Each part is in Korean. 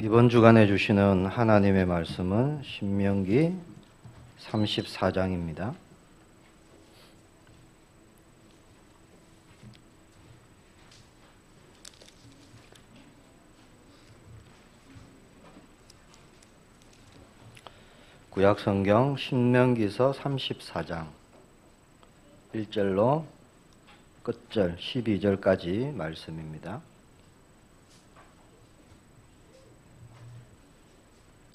이번 주간에 주시는 하나님의 말씀은 신명기 34장입니다. 구약성경 신명기서 34장 1절로 끝절 12절까지 말씀입니다.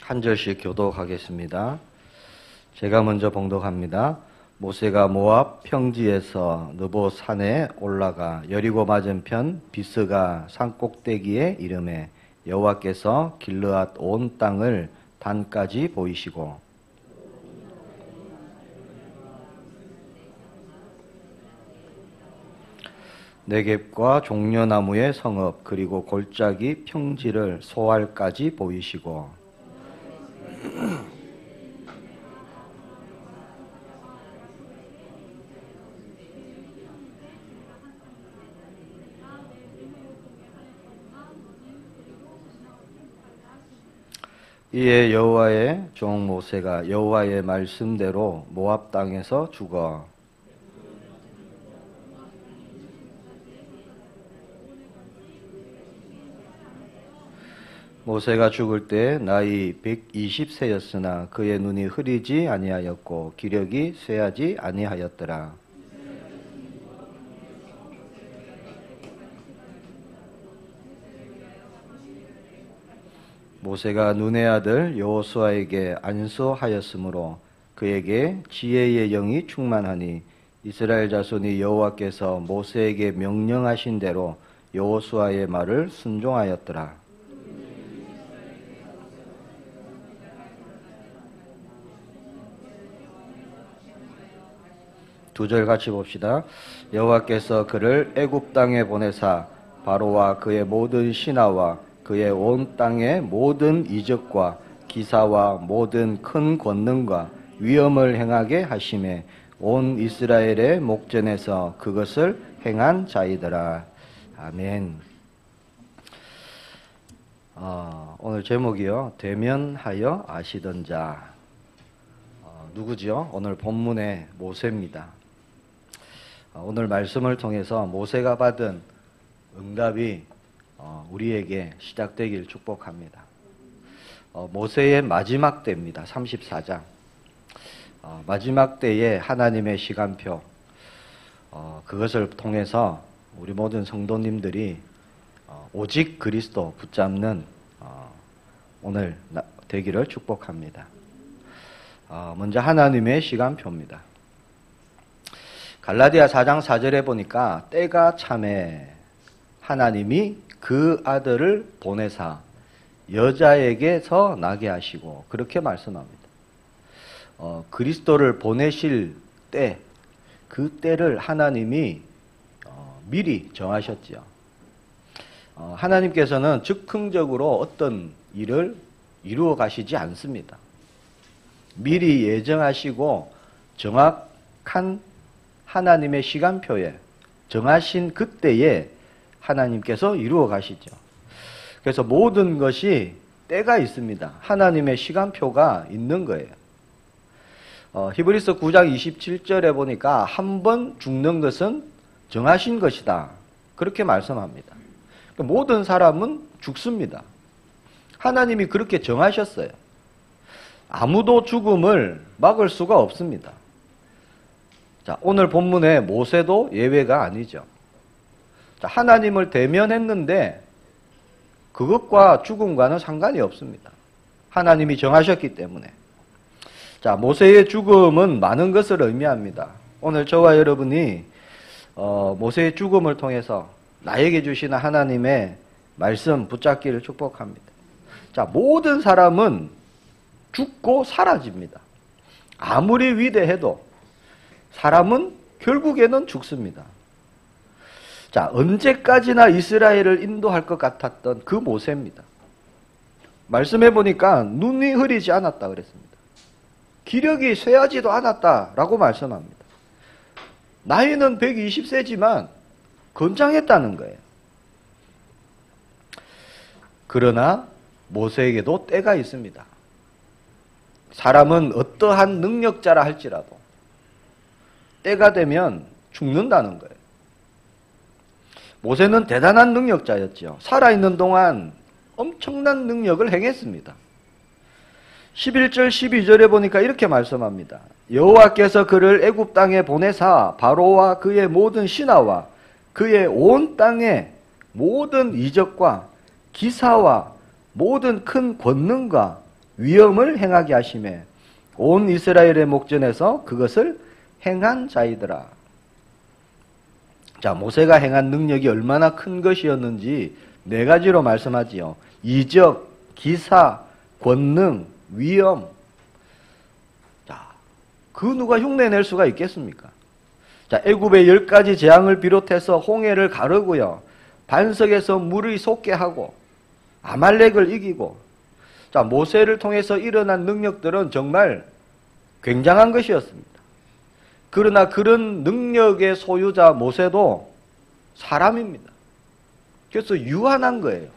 한 절씩 교독하겠습니다. 제가 먼저 봉독합니다. 모세가 모압 평지에서 느보 산에 올라가 여리고 맞은편 비스가 산 꼭대기에 이르매 여호와께서 길르앗 온 땅을 단까지 보이시고 네겝과 종려나무의 성읍 그리고 골짜기 평지를 소알까지 보이시고 이에 여호와의 종 모세가 여호와의 말씀대로 모압 땅에서 죽어 모세가 죽을 때 나이 120세였으나 그의 눈이 흐리지 아니하였고 기력이 쇠하지 아니하였더라. 모세가 눈의 아들 여호수아에게 안수하였으므로 그에게 지혜의 영이 충만하니 이스라엘 자손이 여호와께서 모세에게 명령하신 대로 여호수아의 말을 순종하였더라. 두 절 같이 봅시다. 여호와께서 그를 애굽 땅에 보내사 바로와 그의 모든 신하와 그의 온 땅의 모든 이적과 기사와 모든 큰 권능과 위엄을 행하게 하심에 온 이스라엘의 목전에서 그것을 행한 자이더라. 아멘. 오늘 제목이요. 대면하여 아시던 자. 누구지요? 오늘 본문의 모세입니다. 오늘 말씀을 통해서 모세가 받은 응답이 우리에게 시작되길 축복합니다. 모세의 마지막 때입니다. 34장. 마지막 때에 하나님의 시간표, 그것을 통해서 우리 모든 성도님들이 오직 그리스도 붙잡는 오늘 되기를 축복합니다. 먼저 하나님의 시간표입니다. 갈라디아 4장 4절에 보니까 때가 참에 하나님이 그 아들을 보내사 여자에게서 나게 하시고 그렇게 말씀합니다. 그리스도를 보내실 때, 그 때를 하나님이 미리 정하셨지요. 하나님께서는 즉흥적으로 어떤 일을 이루어 가시지 않습니다. 미리 예정하시고 정확한 하나님의 시간표에 정하신 그때에 하나님께서 이루어 가시죠. 그래서 모든 것이 때가 있습니다. 하나님의 시간표가 있는 거예요. 히브리서 9장 27절에 보니까 한 번 죽는 것은 정하신 것이다. 그렇게 말씀합니다. 모든 사람은 죽습니다. 하나님이 그렇게 정하셨어요. 아무도 죽음을 막을 수가 없습니다. 자, 오늘 본문의 모세도 예외가 아니죠. 자, 하나님을 대면했는데 그것과 죽음과는 상관이 없습니다. 하나님이 정하셨기 때문에. 자, 모세의 죽음은 많은 것을 의미합니다. 오늘 저와 여러분이 모세의 죽음을 통해서 나에게 주시는 하나님의 말씀 붙잡기를 축복합니다. 자, 모든 사람은 죽고 사라집니다. 아무리 위대해도 사람은 결국에는 죽습니다. 자, 언제까지나 이스라엘을 인도할 것 같았던 그 모세입니다. 말씀해 보니까 눈이 흐리지 않았다 그랬습니다. 기력이 쇠하지도 않았다라고 말씀합니다. 나이는 120세지만 건장했다는 거예요. 그러나 모세에게도 때가 있습니다. 사람은 어떠한 능력자라 할지라도 때가 되면 죽는다는 거예요. 모세는 대단한 능력자였죠. 살아있는 동안 엄청난 능력을 행했습니다. 11절 12절에 보니까 이렇게 말씀합니다. 여호와께서 그를 애굽 땅에 보내사 바로와 그의 모든 신하와 그의 온 땅의 모든 이적과 기사와 모든 큰 권능과 위엄을 행하게 하시매 온 이스라엘의 목전에서 그것을 행한 자이더라. 자, 모세가 행한 능력이 얼마나 큰 것이었는지 네 가지로 말씀하지요. 이적, 기사, 권능, 위엄. 자, 그 누가 흉내낼 수가 있겠습니까? 자, 애굽의 10가지 재앙을 비롯해서 홍해를 가르고요. 반석에서 물이 솟게 하고 아말렉을 이기고. 자, 모세를 통해서 일어난 능력들은 정말 굉장한 것이었습니다. 그러나 그런 능력의 소유자 모세도 사람입니다. 그래서 유한한 거예요.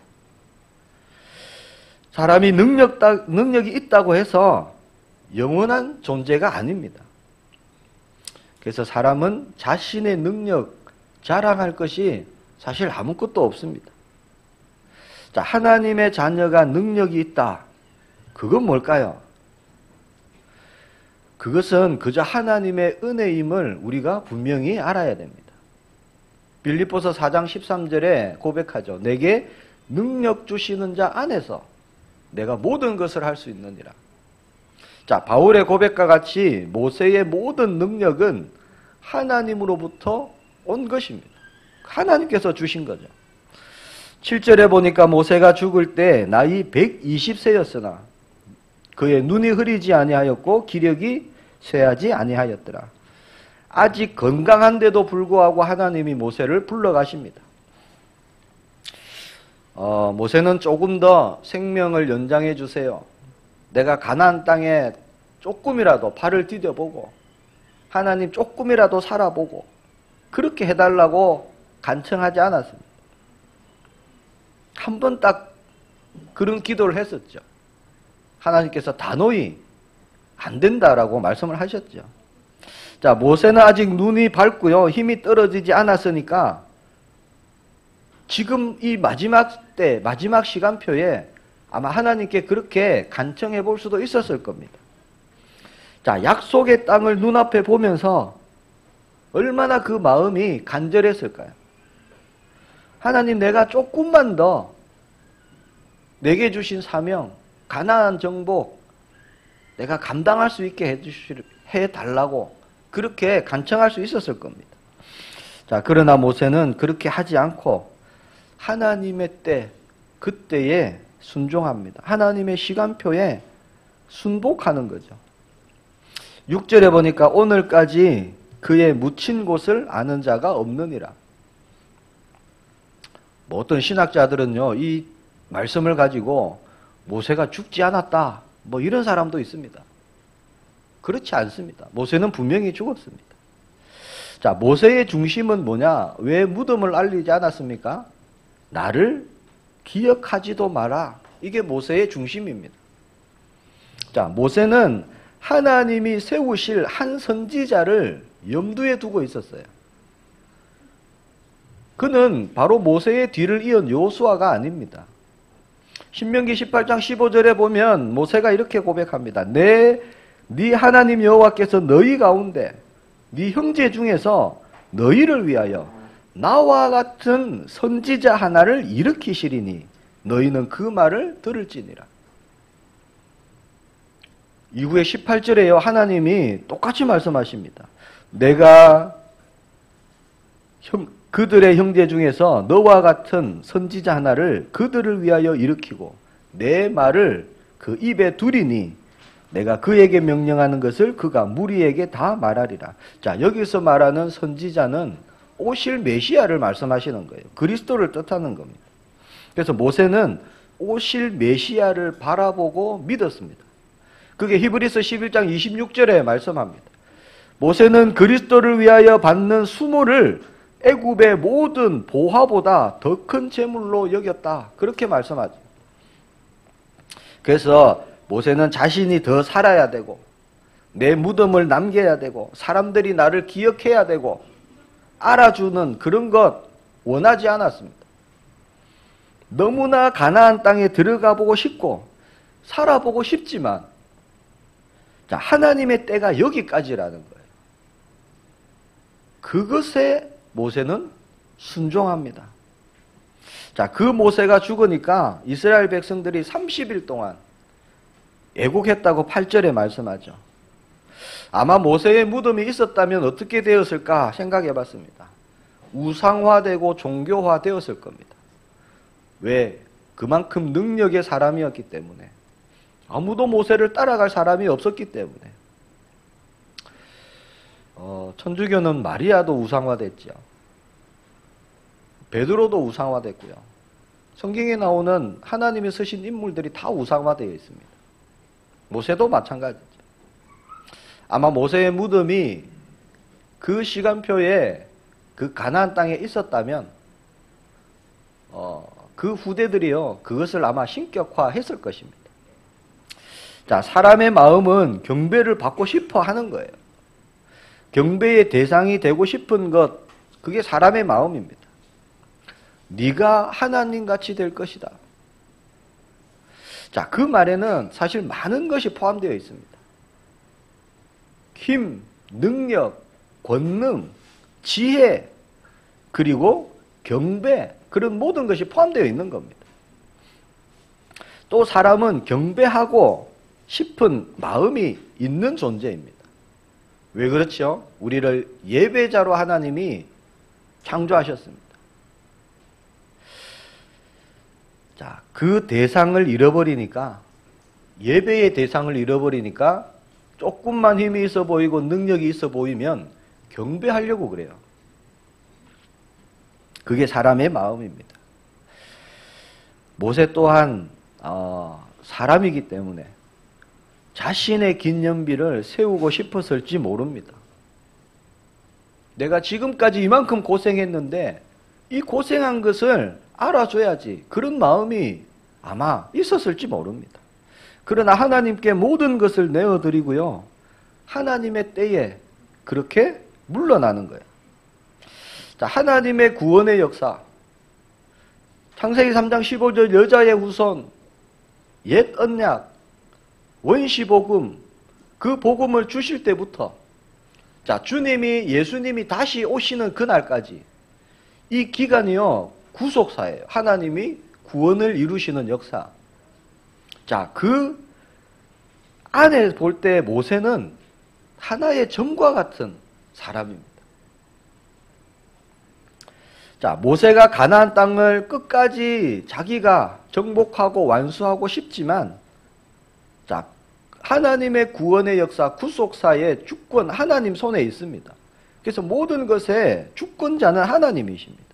사람이 능력이 있다고 해서 영원한 존재가 아닙니다. 그래서 사람은 자신의 능력 자랑할 것이 사실 아무것도 없습니다. 자, 하나님의 자녀가 능력이 있다. 그건 뭘까요? 그것은 그저 하나님의 은혜임을 우리가 분명히 알아야 됩니다. 빌립보서 4장 13절에 고백하죠. 내게 능력 주시는 자 안에서 내가 모든 것을 할 수 있느니라. 자, 바울의 고백과 같이 모세의 모든 능력은 하나님으로부터 온 것입니다. 하나님께서 주신 거죠. 7절에 보니까 모세가 죽을 때 나이 120세였으나 그의 눈이 흐리지 아니하였고 기력이 쇠하지 아니하였더라. 아직 건강한데도 불구하고 하나님이 모세를 불러가십니다. 모세는 조금 더 생명을 연장해 주세요. 내가 가나안 땅에 조금이라도 발을 디뎌보고 하나님 조금이라도 살아보고 그렇게 해달라고 간청하지 않았습니다. 한 번 딱 그런 기도를 했었죠. 하나님께서 단호히 안 된다라고 말씀을 하셨죠. 자, 모세는 아직 눈이 밝고요. 힘이 떨어지지 않았으니까 지금 이 마지막 때, 마지막 시간표에 아마 하나님께 그렇게 간청해 볼 수도 있었을 겁니다. 자, 약속의 땅을 눈앞에 보면서 얼마나 그 마음이 간절했을까요? 하나님, 내가 조금만 더 내게 주신 사명, 가나안 정복 내가 감당할 수 있게 해달라고 그렇게 간청할 수 있었을 겁니다. 자, 그러나 모세는 그렇게 하지 않고 하나님의 때, 그때에 순종합니다. 하나님의 시간표에 순복하는 거죠. 6절에 보니까 오늘까지 그의 묻힌 곳을 아는 자가 없느니라. 뭐 어떤 신학자들은요, 이 말씀을 가지고 모세가 죽지 않았다, 뭐 이런 사람도 있습니다. 그렇지 않습니다. 모세는 분명히 죽었습니다. 자, 모세의 중심은 뭐냐? 왜 무덤을 알리지 않았습니까? 나를 기억하지도 마라. 이게 모세의 중심입니다. 자, 모세는 하나님이 세우실 한 선지자를 염두에 두고 있었어요. 그는 바로 모세의 뒤를 이은 여호수아가 아닙니다. 신명기 18장 15절에 보면 모세가 이렇게 고백합니다. 네 하나님 여호와께서 너희 가운데 네 형제 중에서 너희를 위하여 나와 같은 선지자 하나를 일으키시리니 너희는 그 말을 들을지니라. 이후에 18절에요. 하나님이 똑같이 말씀하십니다. 내가 그들의 형제 중에서 너와 같은 선지자 하나를 그들을 위하여 일으키고 내 말을 그 입에 두리니 내가 그에게 명령하는 것을 그가 무리에게 다 말하리라. 자, 여기서 말하는 선지자는 오실 메시아를 말씀하시는 거예요. 그리스도를 뜻하는 겁니다. 그래서 모세는 오실 메시아를 바라보고 믿었습니다. 그게 히브리서 11장 26절에 말씀합니다. 모세는 그리스도를 위하여 받는 수모를 애굽의 모든 보화보다 더 큰 재물로 여겼다. 그렇게 말씀하죠. 그래서 모세는 자신이 더 살아야 되고 내 무덤을 남겨야 되고 사람들이 나를 기억해야 되고 알아주는 그런 것 원하지 않았습니다. 너무나 가나안 땅에 들어가 보고 싶고 살아보고 싶지만 자, 하나님의 때가 여기까지라는 거예요. 그것에 모세는 순종합니다. 자, 그 모세가 죽으니까 이스라엘 백성들이 30일 동안 애국했다고 8절에 말씀하죠. 아마 모세의 무덤이 있었다면 어떻게 되었을까 생각해 봤습니다. 우상화되고 종교화되었을 겁니다. 왜? 그만큼 능력의 사람이었기 때문에. 아무도 모세를 따라갈 사람이 없었기 때문에. 천주교는 마리아도 우상화됐죠. 베드로도 우상화됐고요. 성경에 나오는 하나님이 쓰신 인물들이 다 우상화되어 있습니다. 모세도 마찬가지죠. 아마 모세의 무덤이 그 시간표에 그 가나안 땅에 있었다면 그 후대들이요 그것을 아마 신격화했을 것입니다. 자, 사람의 마음은 경배를 받고 싶어 하는 거예요. 경배의 대상이 되고 싶은 것, 그게 사람의 마음입니다. 네가 하나님같이 될 것이다. 자, 그 말에는 사실 많은 것이 포함되어 있습니다. 힘, 능력, 권능, 지혜, 그리고 경배, 그런 모든 것이 포함되어 있는 겁니다. 또 사람은 경배하고 싶은 마음이 있는 존재입니다. 왜 그렇죠? 우리를 예배자로 하나님이 창조하셨습니다. 자, 그 대상을 잃어버리니까, 예배의 대상을 잃어버리니까 조금만 힘이 있어 보이고 능력이 있어 보이면 경배하려고 그래요. 그게 사람의 마음입니다. 모세 또한 사람이기 때문에 자신의 기념비를 세우고 싶었을지 모릅니다. 내가 지금까지 이만큼 고생했는데 이 고생한 것을 알아줘야지, 그런 마음이 아마 있었을지 모릅니다. 그러나 하나님께 모든 것을 내어드리고요, 하나님의 때에 그렇게 물러나는 거예요. 자, 하나님의 구원의 역사, 창세기 3장 15절 여자의 후손, 옛 언약, 원시복음, 그 복음을 주실 때부터, 자, 예수님이 다시 오시는 그날까지 이 기간이요 구속사예요. 하나님이 구원을 이루시는 역사. 자, 그 안에 볼 때 모세는 하나의 점과 같은 사람입니다. 자, 모세가 가나안 땅을 끝까지 자기가 정복하고 완수하고 싶지만, 자, 하나님의 구원의 역사, 구속사의 주권, 하나님 손에 있습니다. 그래서 모든 것의 주권자는 하나님이십니다.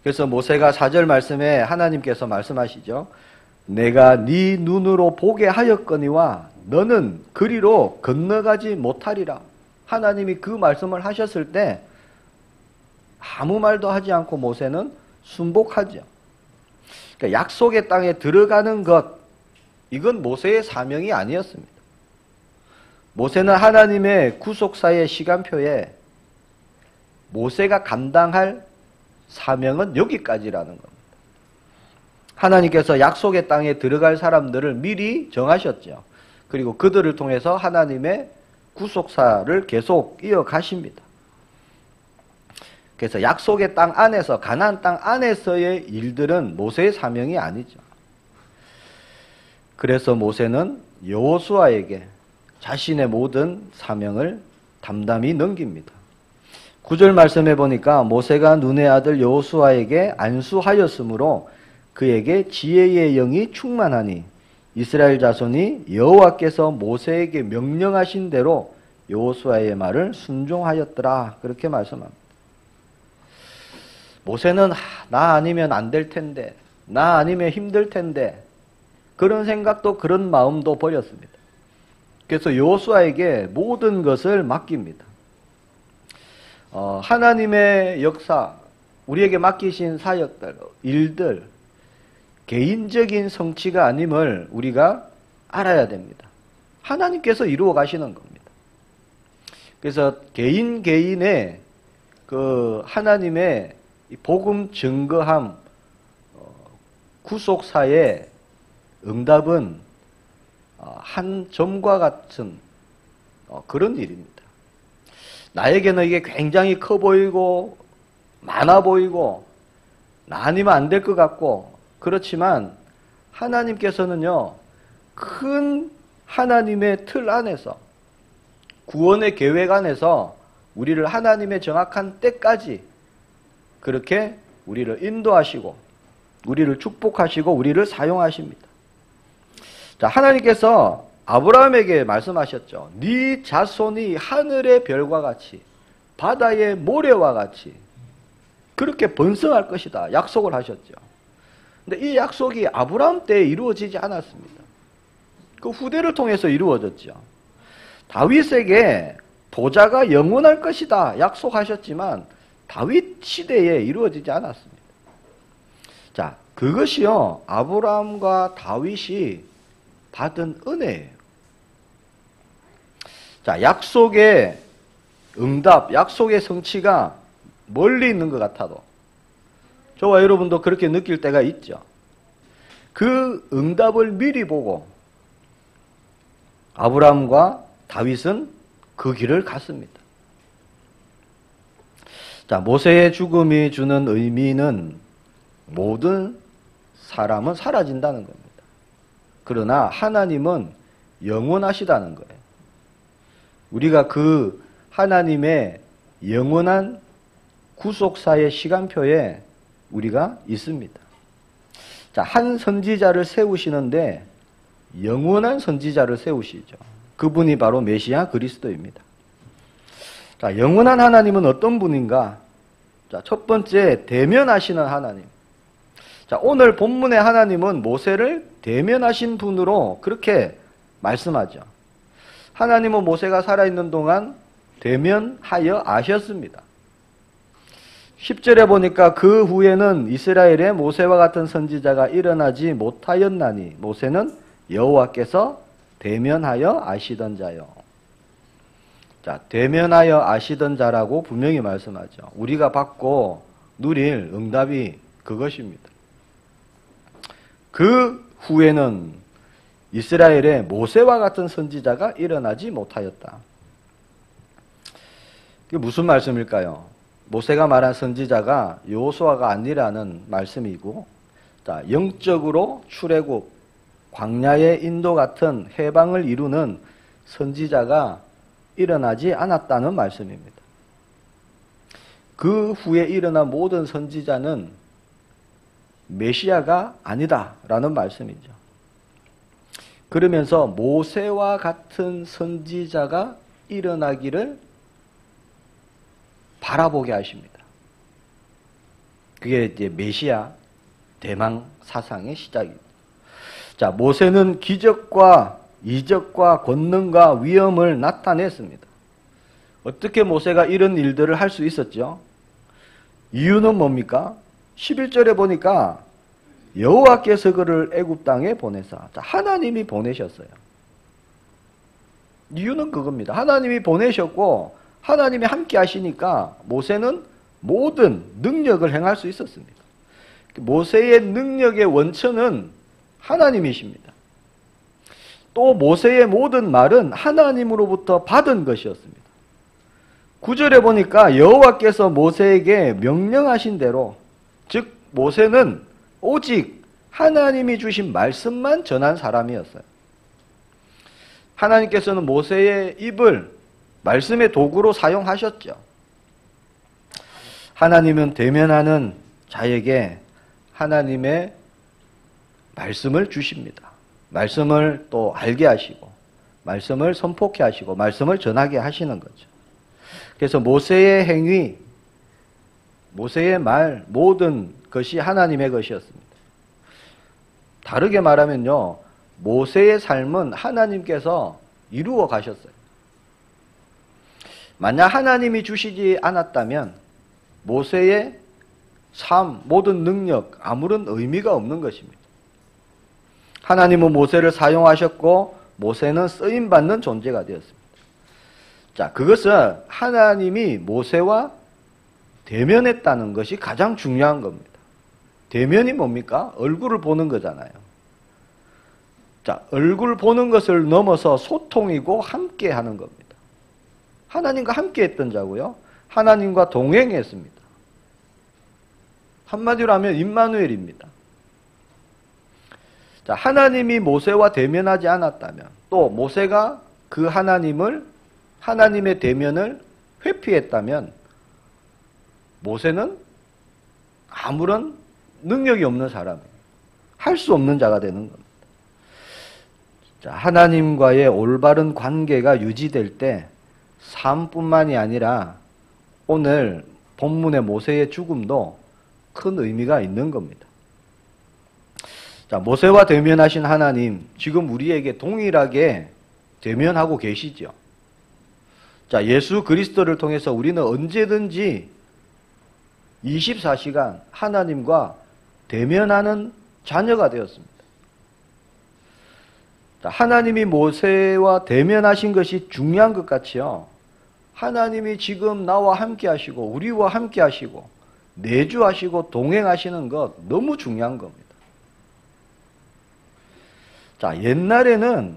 그래서 모세가 4절 말씀에 하나님께서 말씀하시죠. 내가 네 눈으로 보게 하였거니와 너는 그리로 건너가지 못하리라. 하나님이 그 말씀을 하셨을 때 아무 말도 하지 않고 모세는 순복하죠. 그러니까 약속의 땅에 들어가는 것, 이건 모세의 사명이 아니었습니다. 모세는 하나님의 구속사의 시간표에 모세가 감당할 사명은 여기까지라는 겁니다. 하나님께서 약속의 땅에 들어갈 사람들을 미리 정하셨죠. 그리고 그들을 통해서 하나님의 구속사를 계속 이어가십니다. 그래서 약속의 땅 안에서, 가나안 땅 안에서의 일들은 모세의 사명이 아니죠. 그래서 모세는 여호수아에게 자신의 모든 사명을 담담히 넘깁니다. 9절 말씀해 보니까 모세가 눈의 아들 여호수아에게 안수하였으므로 그에게 지혜의 영이 충만하니 이스라엘 자손이 여호와께서 모세에게 명령하신 대로 여호수아의 말을 순종하였더라. 그렇게 말씀합니다. 모세는 나 아니면 안 될 텐데, 나 아니면 힘들 텐데, 그런 생각도 그런 마음도 버렸습니다. 그래서 여호수아에게 모든 것을 맡깁니다. 하나님의 역사, 우리에게 맡기신 사역들, 일들, 개인적인 성취가 아님을 우리가 알아야 됩니다. 하나님께서 이루어 가시는 겁니다. 그래서 개인의 그 하나님의 복음 증거함 구속사의 응답은 한 점과 같은 그런 일입니다. 나에게는 이게 굉장히 커 보이고 많아 보이고 나 아니면 안 될 것 같고 그렇지만 하나님께서는요, 큰 하나님의 틀 안에서 구원의 계획 안에서 우리를 하나님의 정확한 때까지 그렇게 우리를 인도하시고 우리를 축복하시고 우리를 사용하십니다. 자, 하나님께서 아브라함에게 말씀하셨죠. 네 자손이 하늘의 별과 같이 바다의 모래와 같이 그렇게 번성할 것이다 약속을 하셨죠. 근데 이 약속이 아브라함 때에 이루어지지 않았습니다. 그 후대를 통해서 이루어졌죠. 다윗에게 보좌가 영원할 것이다 약속하셨지만 다윗 시대에 이루어지지 않았습니다. 자, 그것이요, 아브라함과 다윗이 받은 은혜예요. 자, 약속의 응답, 약속의 성취가 멀리 있는 것 같아도 저와 여러분도 그렇게 느낄 때가 있죠. 그 응답을 미리 보고 아브라함과 다윗은 그 길을 갔습니다. 자, 모세의 죽음이 주는 의미는 모든 사람은 사라진다는 겁니다. 그러나 하나님은 영원하시다는 거예요. 우리가 그 하나님의 영원한 구속사의 시간표에 우리가 있습니다. 자, 한 선지자를 세우시는데 영원한 선지자를 세우시죠. 그분이 바로 메시아 그리스도입니다. 자, 영원한 하나님은 어떤 분인가? 자, 첫 번째, 대면하시는 하나님. 자, 오늘 본문의 하나님은 모세를 대면하신 분으로 그렇게 말씀하죠. 하나님은 모세가 살아있는 동안 대면하여 아셨습니다. 10절에 보니까 그 후에는 이스라엘에 모세와 같은 선지자가 일어나지 못하였나니 모세는 여호와께서 대면하여 아시던 자요. 자, 대면하여 아시던 자라고 분명히 말씀하죠. 우리가 받고 누릴 응답이 그것입니다. 그 후에는 이스라엘에 모세와 같은 선지자가 일어나지 못하였다. 이게 무슨 말씀일까요? 모세가 말한 선지자가 여호수아가 아니라는 말씀이고, 자, 영적으로 출애굽, 광야의 인도 같은 해방을 이루는 선지자가 일어나지 않았다는 말씀입니다. 그 후에 일어난 모든 선지자는 메시아가 아니다라는 말씀이죠. 그러면서 모세와 같은 선지자가 일어나기를 바라보게 하십니다. 그게 이제 메시아 대망 사상의 시작입니다. 자, 모세는 기적과 이적과 권능과 위엄을 나타냈습니다. 어떻게 모세가 이런 일들을 할 수 있었죠? 이유는 뭡니까? 11절에 보니까 여호와께서 그를 애굽 땅에 보내사. 자, 하나님이 보내셨어요. 이유는 그겁니다. 하나님이 보내셨고 하나님이 함께 하시니까 모세는 모든 능력을 행할 수 있었습니다. 모세의 능력의 원천은 하나님이십니다. 또 모세의 모든 말은 하나님으로부터 받은 것이었습니다. 9절에 보니까 여호와께서 모세에게 명령하신 대로, 즉 모세는 오직 하나님이 주신 말씀만 전한 사람이었어요. 하나님께서는 모세의 입을 말씀의 도구로 사용하셨죠. 하나님은 대면하는 자에게 하나님의 말씀을 주십니다. 말씀을 또 알게 하시고 말씀을 선포케 하시고 말씀을 전하게 하시는 거죠. 그래서 모세의 행위, 모세의 말, 모든 것이 하나님의 것이었습니다. 다르게 말하면요, 모세의 삶은 하나님께서 이루어 가셨어요. 만약 하나님이 주시지 않았다면 모세의 삶, 모든 능력, 아무런 의미가 없는 것입니다. 하나님은 모세를 사용하셨고 모세는 쓰임받는 존재가 되었습니다. 자, 그것은 하나님이 모세와 대면했다는 것이 가장 중요한 겁니다. 대면이 뭡니까? 얼굴을 보는 거잖아요. 자, 얼굴 보는 것을 넘어서 소통이고 함께 하는 겁니다. 하나님과 함께 했던 자고요. 하나님과 동행했습니다. 한마디로 하면 임마누엘입니다. 자, 하나님이 모세와 대면하지 않았다면, 또 모세가 그 하나님의 대면을 회피했다면 모세는 아무런 능력이 없는 사람이에요. 할 수 없는 자가 되는 겁니다. 자, 하나님과의 올바른 관계가 유지될 때 삶뿐만이 아니라 오늘 본문의 모세의 죽음도 큰 의미가 있는 겁니다. 자, 모세와 대면하신 하나님, 지금 우리에게 동일하게 대면하고 계시죠. 자, 예수 그리스도를 통해서 우리는 언제든지 24시간 하나님과 대면하는 자녀가 되었습니다. 자, 하나님이 모세와 대면하신 것이 중요한 것 같이요. 하나님이 지금 나와 함께 하시고 우리와 함께 하시고 내주하시고 동행하시는 것 너무 중요한 겁니다. 자, 옛날에는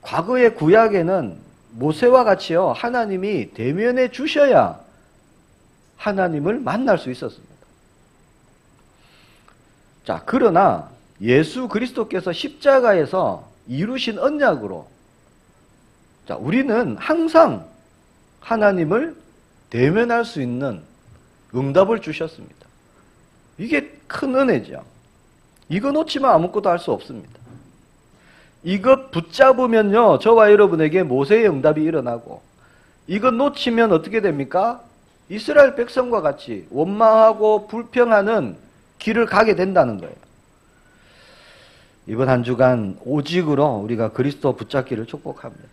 과거의 구약에는 모세와 같이요. 하나님이 대면해 주셔야 하나님을 만날 수 있었습니다. 자, 그러나 예수 그리스도께서 십자가에서 이루신 언약으로 자, 우리는 항상 하나님을 대면할 수 있는 응답을 주셨습니다. 이게 큰 은혜죠. 이거 놓치면 아무것도 할 수 없습니다. 이것 붙잡으면요, 저와 여러분에게 모세의 응답이 일어나고, 이것 놓치면 어떻게 됩니까? 이스라엘 백성과 같이 원망하고 불평하는 길을 가게 된다는 거예요. 이번 한 주간 오직으로 우리가 그리스도 붙잡기를 축복합니다.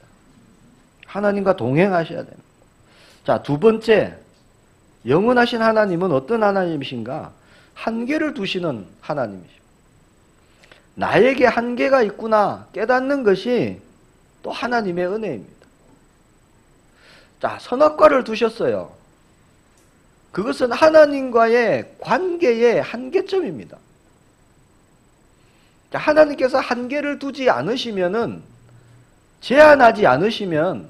하나님과 동행하셔야 됩니다. 자, 두 번째, 영원하신 하나님은 어떤 하나님이신가? 한계를 두시는 하나님이십니다. 나에게 한계가 있구나 깨닫는 것이 또 하나님의 은혜입니다. 자, 선악과를 두셨어요. 그것은 하나님과의 관계의 한계점입니다. 자, 하나님께서 한계를 두지 않으시면은, 제한하지 않으시면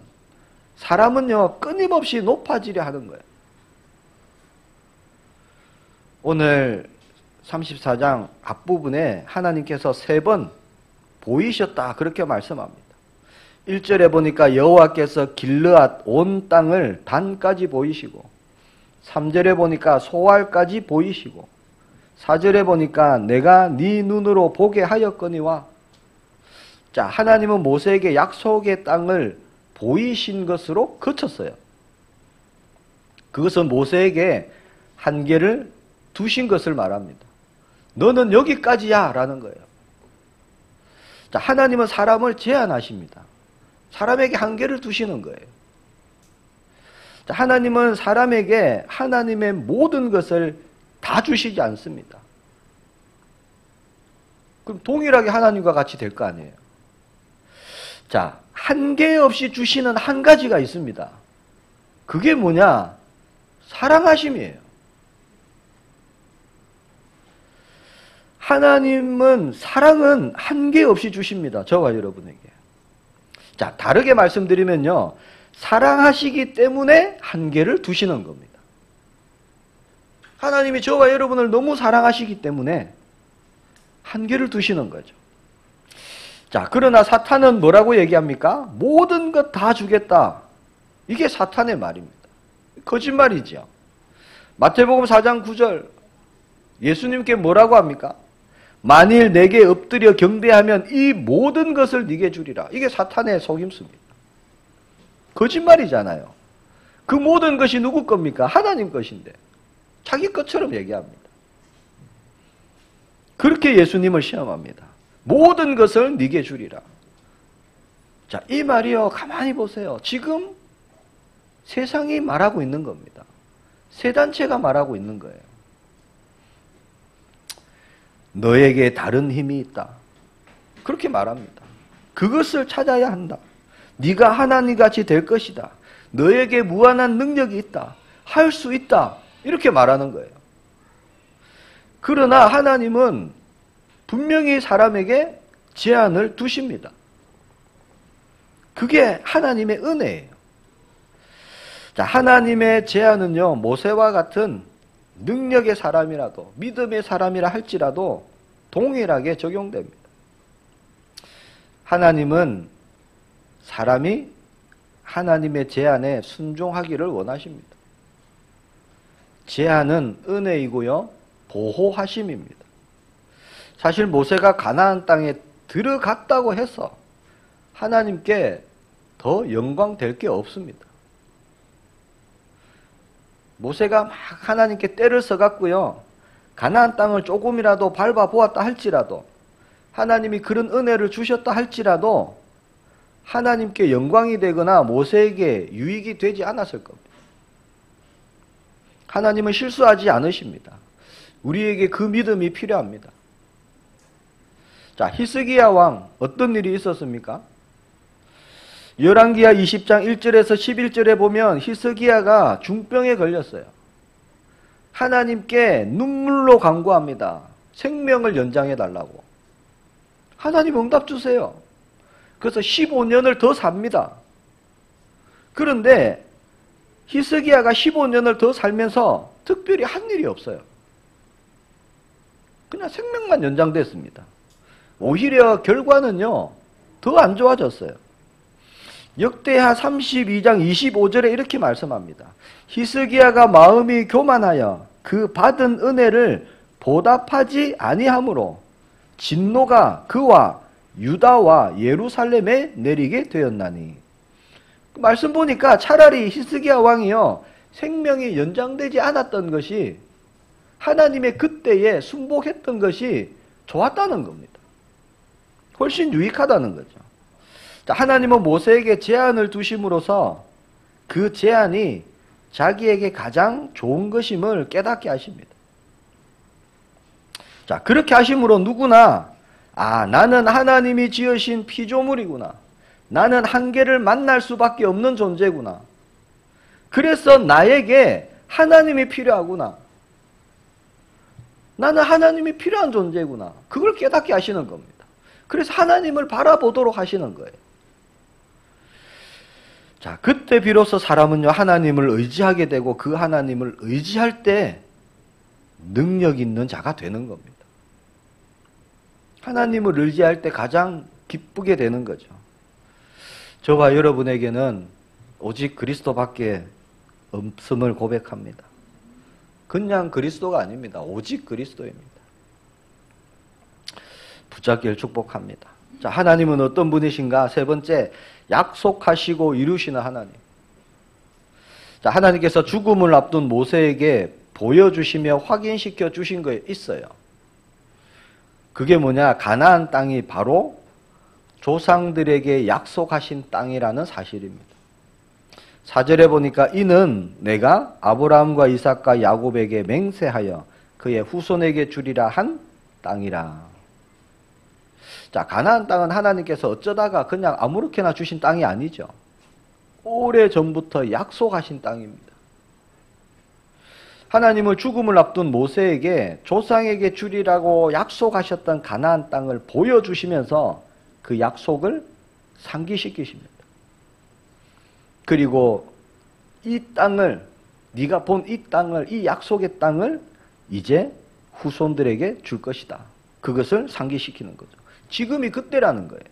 사람은요 끊임없이 높아지려 하는 거예요. 오늘 34장 앞부분에 하나님께서 3번 보이셨다 그렇게 말씀합니다. 1절에 보니까 여호와께서 길르앗 온 땅을 단까지 보이시고, 3절에 보니까 소알까지 보이시고, 4절에 보니까 내가 네 눈으로 보게 하였거니와. 자, 하나님은 모세에게 약속의 땅을 보이신 것으로 그쳤어요. 그것은 모세에게 한계를 두신 것을 말합니다. 너는 여기까지야 라는 거예요. 자, 하나님은 사람을 제한하십니다. 사람에게 한계를 두시는 거예요. 자, 하나님은 사람에게 하나님의 모든 것을 다 주시지 않습니다. 그럼 동일하게 하나님과 같이 될 거 아니에요. 자, 한계 없이 주시는 한 가지가 있습니다. 그게 뭐냐? 사랑하심이에요. 하나님은 사랑은 한계 없이 주십니다. 저와 여러분에게. 자, 다르게 말씀드리면요, 사랑하시기 때문에 한계를 두시는 겁니다. 하나님이 저와 여러분을 너무 사랑하시기 때문에 한계를 두시는 거죠. 자, 그러나 사탄은 뭐라고 얘기합니까? 모든 것 다 주겠다. 이게 사탄의 말입니다. 거짓말이죠. 마태복음 4장 9절 예수님께 뭐라고 합니까? 만일 내게 엎드려 경배하면 이 모든 것을 네게 주리라. 이게 사탄의 속임수입니다. 거짓말이잖아요. 그 모든 것이 누구 겁니까? 하나님 것인데 자기 것처럼 얘기합니다. 그렇게 예수님을 시험합니다. 모든 것을 네게 주리라. 자, 이 말이요, 가만히 보세요. 지금 세상이 말하고 있는 겁니다. 세 단체가 말하고 있는 거예요. 너에게 다른 힘이 있다. 그렇게 말합니다. 그것을 찾아야 한다. 네가 하나님같이 될 것이다. 너에게 무한한 능력이 있다. 할 수 있다. 이렇게 말하는 거예요. 그러나 하나님은 분명히 사람에게 제한을 두십니다. 그게 하나님의 은혜예요. 자, 하나님의 제한은요, 모세와 같은 능력의 사람이라도, 믿음의 사람이라 할지라도 동일하게 적용됩니다. 하나님은 사람이 하나님의 제한에 순종하기를 원하십니다. 제한은 은혜이고요, 보호하심입니다. 사실 모세가 가나안 땅에 들어갔다고 해서 하나님께 더 영광될 게 없습니다. 모세가 막 하나님께 떼를 써갖고요, 가나안 땅을 조금이라도 밟아보았다 할지라도, 하나님이 그런 은혜를 주셨다 할지라도 하나님께 영광이 되거나 모세에게 유익이 되지 않았을 겁니다. 하나님은 실수하지 않으십니다. 우리에게 그 믿음이 필요합니다. 자, 히스기야 왕 어떤 일이 있었습니까? 열왕기하 20장 1절에서 11절에 보면 히스기야가 중병에 걸렸어요. 하나님께 눈물로 간구합니다. 생명을 연장해 달라고. 하나님 응답 주세요. 그래서 15년을 더 삽니다. 그런데 히스기야가 15년을 더 살면서 특별히 한 일이 없어요. 그냥 생명만 연장됐습니다. 오히려 결과는요, 더 안 좋아졌어요. 역대하 32장 25절에 이렇게 말씀합니다. 히스기야가 마음이 교만하여 그 받은 은혜를 보답하지 아니하므로 진노가 그와 유다와 예루살렘에 내리게 되었나니. 말씀 보니까 차라리 히스기야 왕이요, 생명이 연장되지 않았던 것이, 하나님의 그때에 순복했던 것이 좋았다는 겁니다. 훨씬 유익하다는 거죠. 자, 하나님은 모세에게 제한을 두심으로써 그 제한이 자기에게 가장 좋은 것임을 깨닫게 하십니다. 자, 그렇게 하심으로 누구나, 아, 나는 하나님이 지으신 피조물이구나. 나는 한계를 만날 수밖에 없는 존재구나. 그래서 나에게 하나님이 필요하구나. 나는 하나님이 필요한 존재구나. 그걸 깨닫게 하시는 겁니다. 그래서 하나님을 바라보도록 하시는 거예요. 자, 그때 비로소 사람은요, 하나님을 의지하게 되고 그 하나님을 의지할 때 능력 있는 자가 되는 겁니다. 하나님을 의지할 때 가장 기쁘게 되는 거죠. 저와 여러분에게는 오직 그리스도밖에 없음을 고백합니다. 그냥 그리스도가 아닙니다. 오직 그리스도입니다. 붙잡기를 축복합니다. 자, 하나님은 어떤 분이신가? 세 번째, 약속하시고 이루시는 하나님. 자, 하나님께서 죽음을 앞둔 모세에게 보여주시며 확인시켜 주신 거 있어요. 그게 뭐냐? 가나안 땅이 바로 조상들에게 약속하신 땅이라는 사실입니다. 4절에 보니까 이는 내가 아브라함과 이삭과 야곱에게 맹세하여 그의 후손에게 주리라 한 땅이라. 자, 가나안 땅은 하나님께서 어쩌다가 그냥 아무렇게나 주신 땅이 아니죠. 오래전부터 약속하신 땅입니다. 하나님은 죽음을 앞둔 모세에게 조상에게 주리라고 약속하셨던 가나안 땅을 보여주시면서 그 약속을 상기시키십니다. 그리고 이 땅을, 네가 본 이 땅을, 이 약속의 땅을 이제 후손들에게 줄 것이다. 그것을 상기시키는 거죠. 지금이 그때라는 거예요.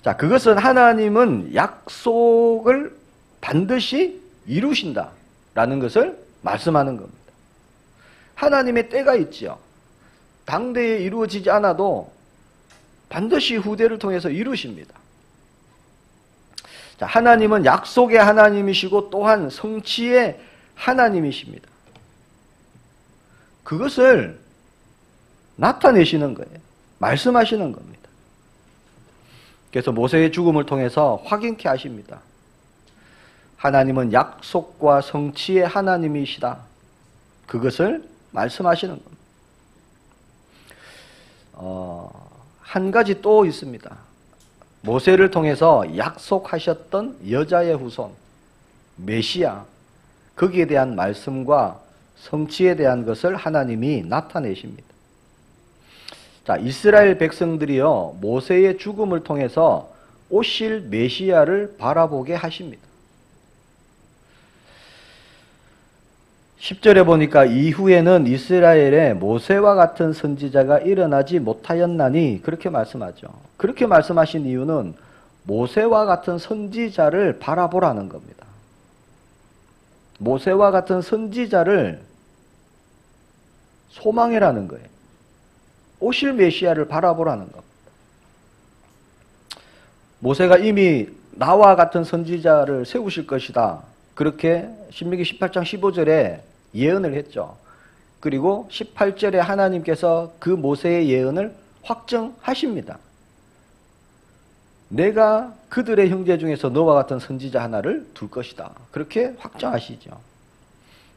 자, 그것은 하나님은 약속을 반드시 이루신다라는 것을 말씀하는 겁니다. 하나님의 때가 있지요. 당대에 이루어지지 않아도 반드시 후대를 통해서 이루십니다. 자, 하나님은 약속의 하나님이시고 또한 성취의 하나님이십니다. 그것을 나타내시는 거예요. 말씀하시는 겁니다. 그래서 모세의 죽음을 통해서 확인케 하십니다. 하나님은 약속과 성취의 하나님이시다. 그것을 말씀하시는 겁니다. 한 가지 또 있습니다. 모세를 통해서 약속하셨던 여자의 후손, 메시아, 거기에 대한 말씀과 성취에 대한 것을 하나님이 나타내십니다. 자, 이스라엘 백성들이요, 모세의 죽음을 통해서 오실 메시아를 바라보게 하십니다. 10절에 보니까 이후에는 이스라엘에 모세와 같은 선지자가 일어나지 못하였나니 그렇게 말씀하죠. 그렇게 말씀하신 이유는 모세와 같은 선지자를 바라보라는 겁니다. 모세와 같은 선지자를 소망해라는 거예요. 오실 메시아를 바라보라는 겁니다. 모세가 이미 나와 같은 선지자를 세우실 것이다. 그렇게 신명기 18장 15절에 예언을 했죠. 그리고 18절에 하나님께서 그 모세의 예언을 확정하십니다. 내가 그들의 형제 중에서 너와 같은 선지자 하나를 둘 것이다. 그렇게 확정하시죠.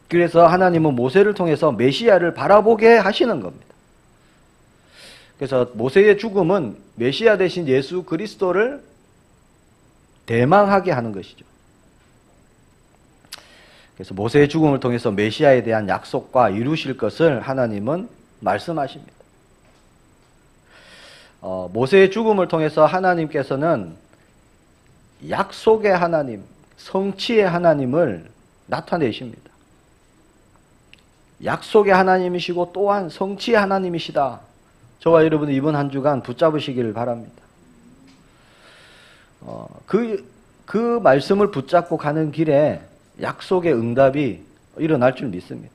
그래서 하나님은 모세를 통해서 메시아를 바라보게 하시는 겁니다. 그래서 모세의 죽음은 메시아 대신 예수 그리스도를 대망하게 하는 것이죠. 그래서 모세의 죽음을 통해서 메시아에 대한 약속과 이루실 것을 하나님은 말씀하십니다. 모세의 죽음을 통해서 하나님께서는 약속의 하나님, 성취의 하나님을 나타내십니다. 약속의 하나님이시고 또한 성취의 하나님이시다. 저와 여러분은 이번 한 주간 붙잡으시기를 바랍니다. 그 말씀을 붙잡고 가는 길에 약속의 응답이 일어날 줄 믿습니다.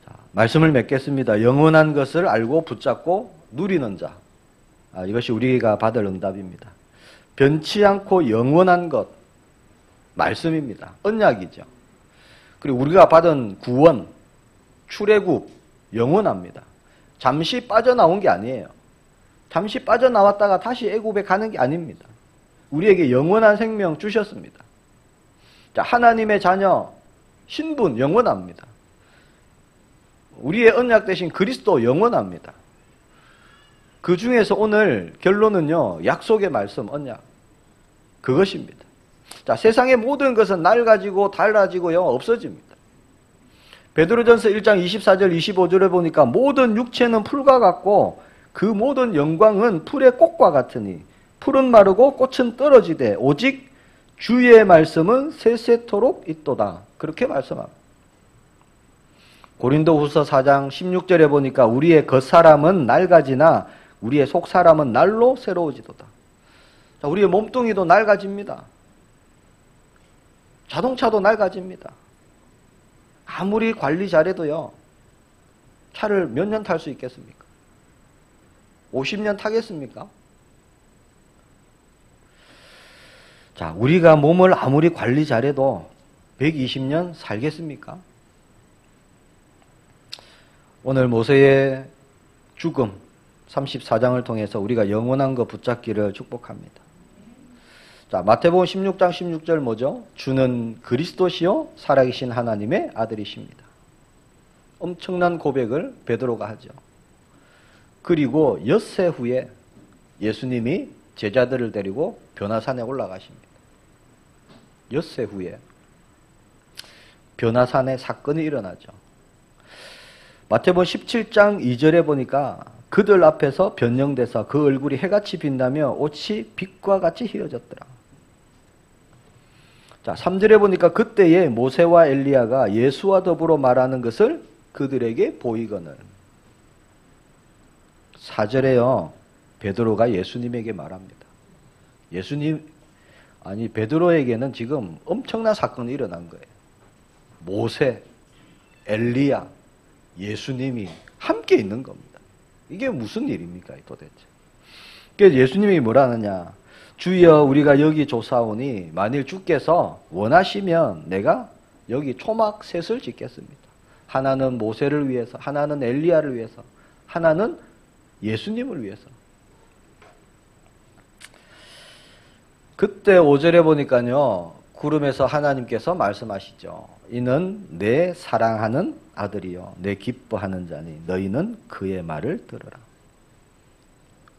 자, 말씀을 맺겠습니다. 영원한 것을 알고 붙잡고 누리는 자. 이것이 우리가 받을 응답입니다. 변치 않고 영원한 것, 말씀입니다. 언약이죠. 그리고 우리가 받은 구원, 출애굽, 영원합니다. 잠시 빠져나온 게 아니에요. 잠시 빠져나왔다가 다시 애굽에 가는 게 아닙니다. 우리에게 영원한 생명 주셨습니다. 자, 하나님의 자녀, 신분 영원합니다. 우리의 언약 대신 그리스도 영원합니다. 그 중에서 오늘 결론은요, 약속의 말씀, 언약. 그것입니다. 자, 세상의 모든 것은 낡아지고 달라지고요, 없어집니다. 베드로전서 1장 24절 25절에 보니까 모든 육체는 풀과 같고 그 모든 영광은 풀의 꽃과 같으니 풀은 마르고 꽃은 떨어지되 오직 주의 말씀은 세세토록 있도다. 그렇게 말씀합니다. 고린도후서 4장 16절에 보니까 우리의 겉사람은 낡아지나 우리의 속사람은 날로 새로워지도다. 자, 우리의 몸뚱이도 낡아집니다. 자동차도 낡아집니다. 아무리 관리 잘해도요, 차를 몇 년 탈 수 있겠습니까? 50년 타겠습니까? 자, 우리가 몸을 아무리 관리 잘해도 120년 살겠습니까? 오늘 모세의 죽음 34장을 통해서 우리가 영원한 것 붙잡기를 축복합니다. 자, 마태복음 16장 16절 뭐죠? 주는 그리스도시요 살아계신 하나님의 아들이십니다. 엄청난 고백을 베드로가 하죠. 그리고 엿새 후에 예수님이 제자들을 데리고 변화산에 올라가십니다. 엿새 후에 변화산에 사건이 일어나죠. 마태복음 17장 2절에 보니까 그들 앞에서 변형돼서 그 얼굴이 해같이 빛나며 옷이 빛과 같이 휘어졌더라. 자, 3절에 보니까 그때에 모세와 엘리야가 예수와 더불어 말하는 것을 그들에게 보이거늘. 4절에요. 베드로가 예수님에게 말합니다. 베드로에게는 지금 엄청난 사건이 일어난 거예요. 모세, 엘리야, 예수님이 함께 있는 겁니다. 이게 무슨 일입니까, 도대체? 그래서 예수님이 뭐라 하느냐? 주여, 우리가 여기 조사오니 만일 주께서 원하시면 내가 여기 초막 셋을 짓겠습니다. 하나는 모세를 위해서, 하나는 엘리야를 위해서, 하나는 예수님을 위해서. 그때 5절에 보니까요, 구름에서 하나님께서 말씀하시죠. 이는 내 사랑하는 아들이요 내 기뻐하는 자니 너희는 그의 말을 들으라.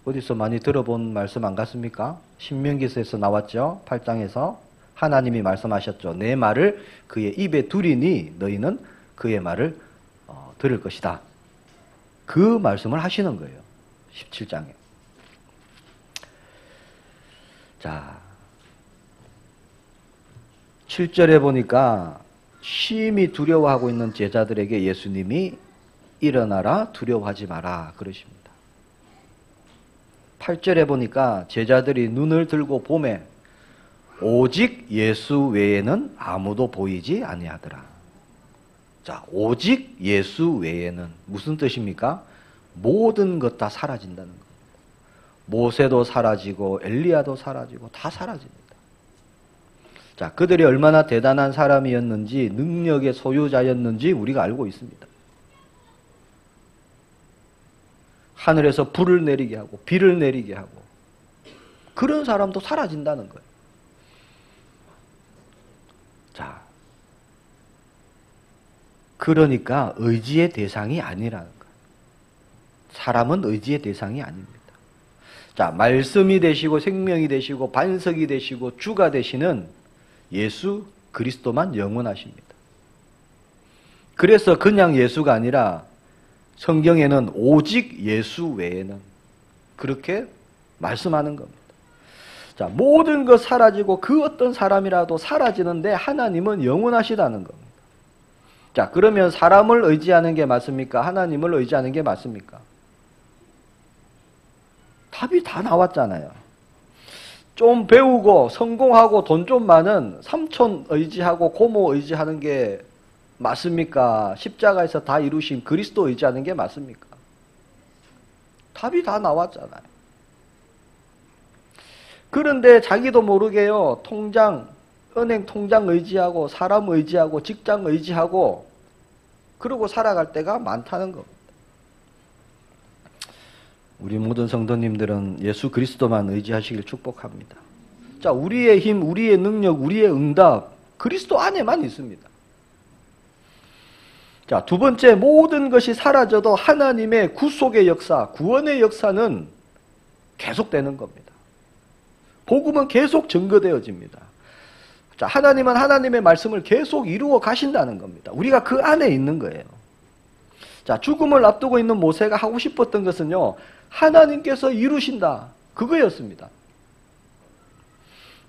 어디서 많이 들어본 말씀 안 같습니까? 신명기서에서 나왔죠. 8장에서 하나님이 말씀하셨죠. 내 말을 그의 입에 두리니 너희는 그의 말을 들을 것이다. 그 말씀을 하시는 거예요. 17장에. 자, 7절에 보니까 심히 두려워하고 있는 제자들에게 예수님이 일어나라 두려워하지 마라 그러십니다. 8절에 보니까 제자들이 눈을 들고 보매 오직 예수 외에는 아무도 보이지 아니하더라. 자, 오직 예수 외에는 무슨 뜻입니까? 모든 것 다 사라진다는 겁니다. 모세도 사라지고 엘리야도 사라지고 다 사라집니다. 자, 그들이 얼마나 대단한 사람이었는지 능력의 소유자였는지 우리가 알고 있습니다. 하늘에서 불을 내리게 하고 비를 내리게 하고 그런 사람도 사라진다는 거예요. 자, 그러니까 의지의 대상이 아니라는 거예요. 사람은 의지의 대상이 아닙니다. 자, 말씀이 되시고 생명이 되시고 반석이 되시고 주가 되시는 예수 그리스도만 영원하십니다. 그래서 그냥 예수가 아니라 성경에는 오직 예수 외에는 그렇게 말씀하는 겁니다. 자, 모든 것 사라지고 그 어떤 사람이라도 사라지는데 하나님은 영원하시다는 겁니다. 자, 그러면 사람을 의지하는 게 맞습니까? 하나님을 의지하는 게 맞습니까? 답이 다 나왔잖아요. 좀 배우고 성공하고 돈 좀 많은 삼촌 의지하고 고모 의지하는 게 맞습니까? 십자가에서 다 이루신 그리스도 의지하는 게 맞습니까? 답이 다 나왔잖아요. 그런데 자기도 모르게요. 은행 통장 의지하고 사람 의지하고 직장 의지하고 그러고 살아갈 때가 많다는 겁니다. 우리 모든 성도님들은 예수 그리스도만 의지하시길 축복합니다. 자, 우리의 힘, 우리의 능력, 우리의 응답 그리스도 안에만 있습니다. 자, 두 번째, 모든 것이 사라져도 하나님의 구속의 역사, 구원의 역사는 계속되는 겁니다. 복음은 계속 증거되어집니다. 자, 하나님은 하나님의 말씀을 계속 이루어 가신다는 겁니다. 우리가 그 안에 있는 거예요. 자, 죽음을 앞두고 있는 모세가 하고 싶었던 것은요, 하나님께서 이루신다. 그거였습니다.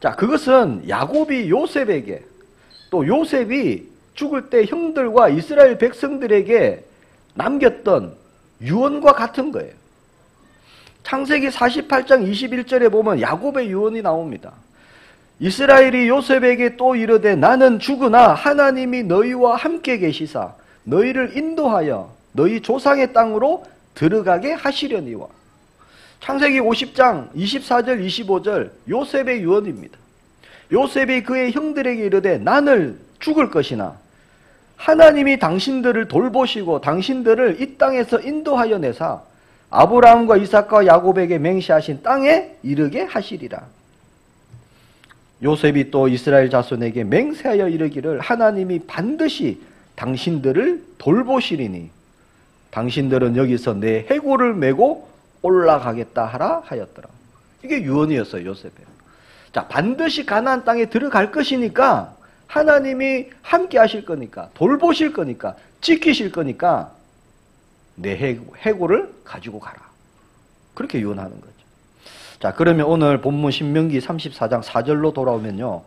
자, 그것은 야곱이 요셉에게 또 요셉이 죽을 때 형들과 이스라엘 백성들에게 남겼던 유언과 같은 거예요. 창세기 48장 21절에 보면 야곱의 유언이 나옵니다. 이스라엘이 요셉에게 또 이르되 나는 죽으나 하나님이 너희와 함께 계시사 너희를 인도하여 너희 조상의 땅으로 들어가게 하시려니와. 창세기 50장 24절 25절 요셉의 유언입니다. 요셉이 그의 형들에게 이르되 나는 죽을 것이나 하나님이 당신들을 돌보시고 당신들을 이 땅에서 인도하여 내사 아브라함과 이삭과 야곱에게 맹세하신 땅에 이르게 하시리라. 요셉이 또 이스라엘 자손에게 맹세하여 이르기를 하나님이 반드시 당신들을 돌보시리니 당신들은 여기서 내 해골을 메고 올라가겠다 하라 하였더라. 이게 유언이었어요, 요셉에. 자, 반드시 가나안 땅에 들어갈 것이니까 하나님이 함께 하실 거니까 돌보실 거니까 지키실 거니까 내 해골을 가지고 가라. 그렇게 유언하는 거죠. 자, 그러면 오늘 본문 신명기 34장 4절로 돌아오면요.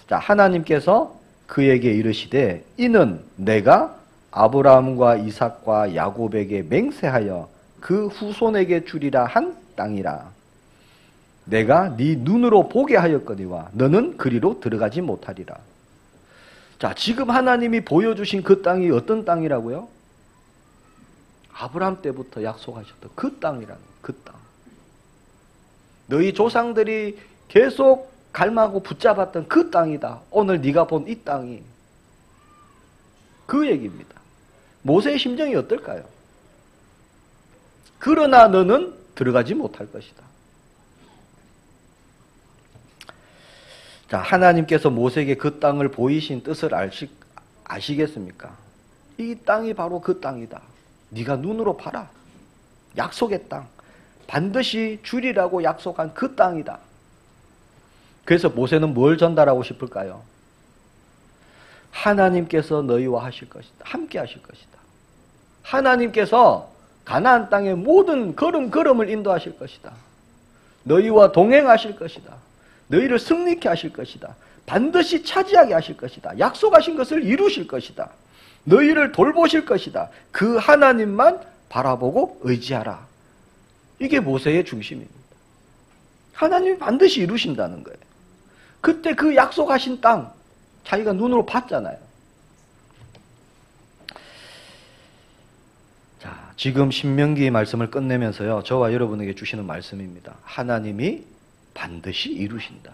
자, 하나님께서 그에게 이르시되 이는 내가 아브라함과 이삭과 야곱에게 맹세하여 그 후손에게 주리라 한 땅이라. 내가 네 눈으로 보게 하였거니와 너는 그리로 들어가지 못하리라. 자, 지금 하나님이 보여주신 그 땅이 어떤 땅이라고요? 아브라함 때부터 약속하셨던 그 땅이라는 그 땅. 너희 조상들이 계속 갈망하고 붙잡았던 그 땅이다. 오늘 네가 본 이 땅이. 그 얘기입니다. 모세의 심정이 어떨까요? 그러나 너는 들어가지 못할 것이다. 자, 하나님께서 모세에게 그 땅을 보이신 뜻을 아시겠습니까? 이 땅이 바로 그 땅이다. 네가 눈으로 봐라. 약속의 땅. 반드시 주리라고 약속한 그 땅이다. 그래서 모세는 뭘 전달하고 싶을까요? 하나님께서 너희와 하실 것이다. 함께 하실 것이다. 하나님께서 가나안 땅의 모든 걸음걸음을 인도하실 것이다. 너희와 동행하실 것이다. 너희를 승리케 하실 것이다. 반드시 차지하게 하실 것이다. 약속하신 것을 이루실 것이다. 너희를 돌보실 것이다. 그 하나님만 바라보고 의지하라. 이게 모세의 중심입니다. 하나님이 반드시 이루신다는 거예요. 그때 그 약속하신 땅 자기가 눈으로 봤잖아요. 자, 지금 신명기의 말씀을 끝내면서요, 저와 여러분에게 주시는 말씀입니다. 하나님이 반드시 이루신다.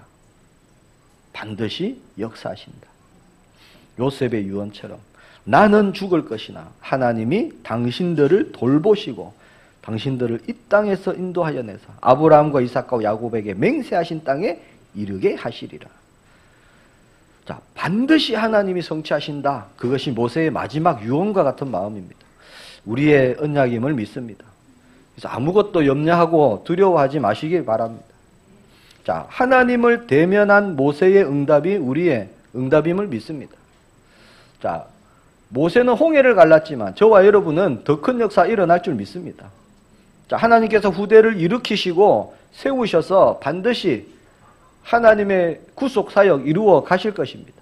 반드시 역사하신다. 요셉의 유언처럼 나는 죽을 것이나 하나님이 당신들을 돌보시고 당신들을 이 땅에서 인도하여 내사 아브라함과 이삭과 야곱에게 맹세하신 땅에 이르게 하시리라. 자, 반드시 하나님이 성취하신다. 그것이 모세의 마지막 유언과 같은 마음입니다. 우리의 언약임을 믿습니다. 그래서 아무것도 염려하고 두려워하지 마시기 바랍니다. 자, 하나님을 대면한 모세의 응답이 우리의 응답임을 믿습니다. 자, 모세는 홍해를 갈랐지만 저와 여러분은 더 큰 역사 일어날 줄 믿습니다. 자, 하나님께서 후대를 일으키시고 세우셔서 반드시 하나님의 구속 사역 이루어 가실 것입니다.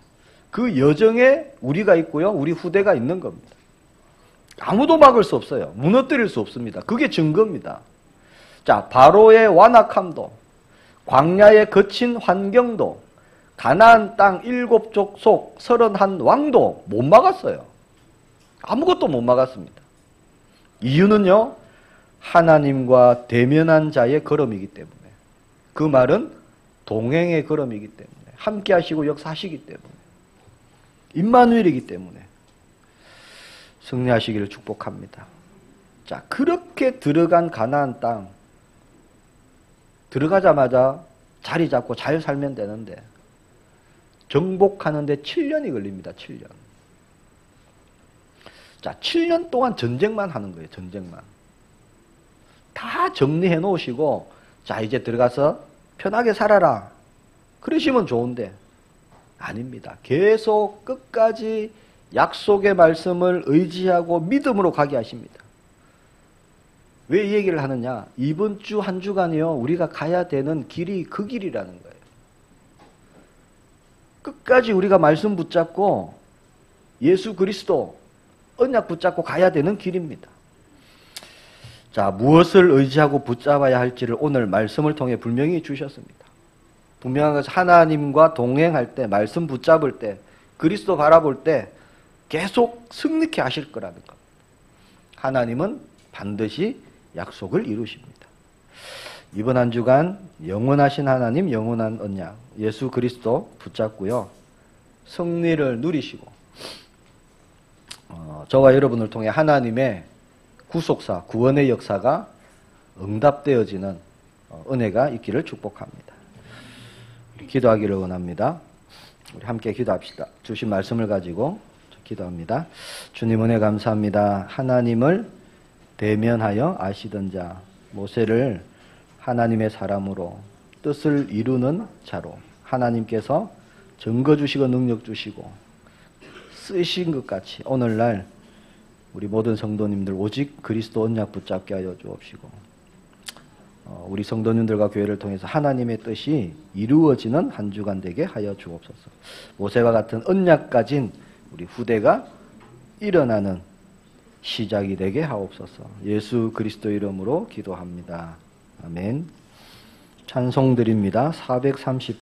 그 여정에 우리가 있고요, 우리 후대가 있는 겁니다. 아무도 막을 수 없어요. 무너뜨릴 수 없습니다. 그게 증거입니다. 자, 바로의 완악함도, 광야의 거친 환경도, 가나안 땅 7족속 31왕도 못 막았어요. 아무것도 못 막았습니다. 이유는요, 하나님과 대면한 자의 걸음이기 때문에. 그 말은 동행의 걸음이기 때문에. 함께 하시고 역사하시기 때문에. 임마누엘이기 때문에. 승리하시기를 축복합니다. 자, 그렇게 들어간 가나안 땅 들어가자마자 자리 잡고 잘 살면 되는데 정복하는데 7년이 걸립니다. 7년. 자, 7년 동안 전쟁만 하는 거예요. 전쟁만. 다 정리해 놓으시고 자, 이제 들어가서 편하게 살아라. 그러시면 좋은데 아닙니다. 계속 끝까지 약속의 말씀을 의지하고 믿음으로 가게 하십니다. 왜 이 얘기를 하느냐? 이번 주 한 주간이요, 우리가 가야 되는 길이 그 길이라는 거예요. 끝까지 우리가 말씀 붙잡고 예수 그리스도 언약 붙잡고 가야 되는 길입니다. 자, 무엇을 의지하고 붙잡아야 할지를 오늘 말씀을 통해 분명히 주셨습니다. 분명한 것은 하나님과 동행할 때, 말씀 붙잡을 때, 그리스도 바라볼 때 계속 승리케 하실 거라는 것. 하나님은 반드시 약속을 이루십니다. 이번 한 주간 영원하신 하나님, 영원한 언약, 예수 그리스도 붙잡고요, 승리를 누리시고 저와 여러분을 통해 하나님의 구속사, 구원의 역사가 응답되어지는 은혜가 있기를 축복합니다. 기도하기를 원합니다. 우리 함께 기도합시다. 주신 말씀을 가지고 기도합니다. 주님 은혜 감사합니다. 하나님을 대면하여 아시던 자 모세를 하나님의 사람으로 뜻을 이루는 자로 하나님께서 증거 주시고 능력 주시고 쓰신 것 같이 오늘날 우리 모든 성도님들 오직 그리스도 언약 붙잡게 하여 주옵시고 우리 성도님들과 교회를 통해서 하나님의 뜻이 이루어지는 한 주간 되게 하여 주옵소서. 모세와 같은 언약 가진 우리 후대가 일어나는 시작이 되게 하옵소서. 예수 그리스도 이름으로 기도합니다. 아멘. 찬송 드립니다. 430